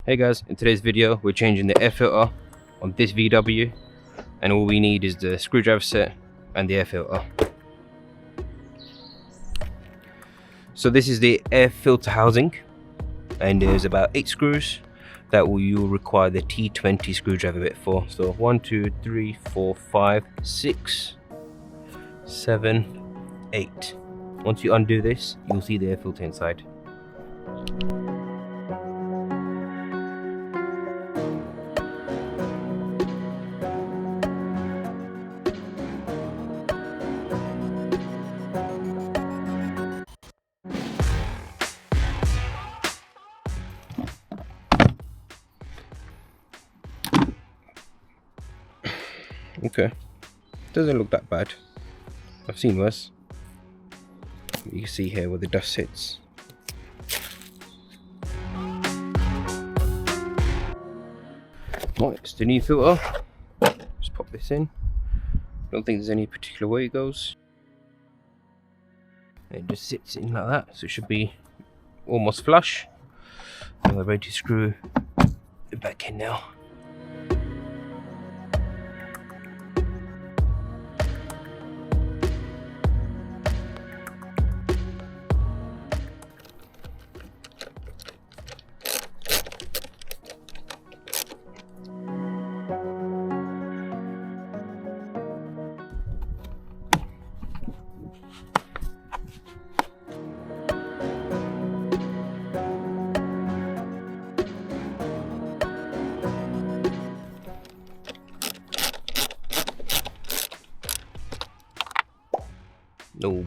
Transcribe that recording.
Hey guys, in today's video we're changing the air filter on this VW, and all we need is the screwdriver set and the air filter. So this is the air filter housing, and there's about 8 screws that you'll require the T20 screwdriver bit for. So 1, 2, 3, 4, 5, 6, 7, 8. Once you undo this, you'll see the air filter inside. Okay, doesn't look that bad. I've seen worse. You can see here where the dust sits. Right, it's the new filter. Just pop this in. Don't think there's any particular way it goes. It just sits in like that, so it should be almost flush. And we're ready to screw it back in now. No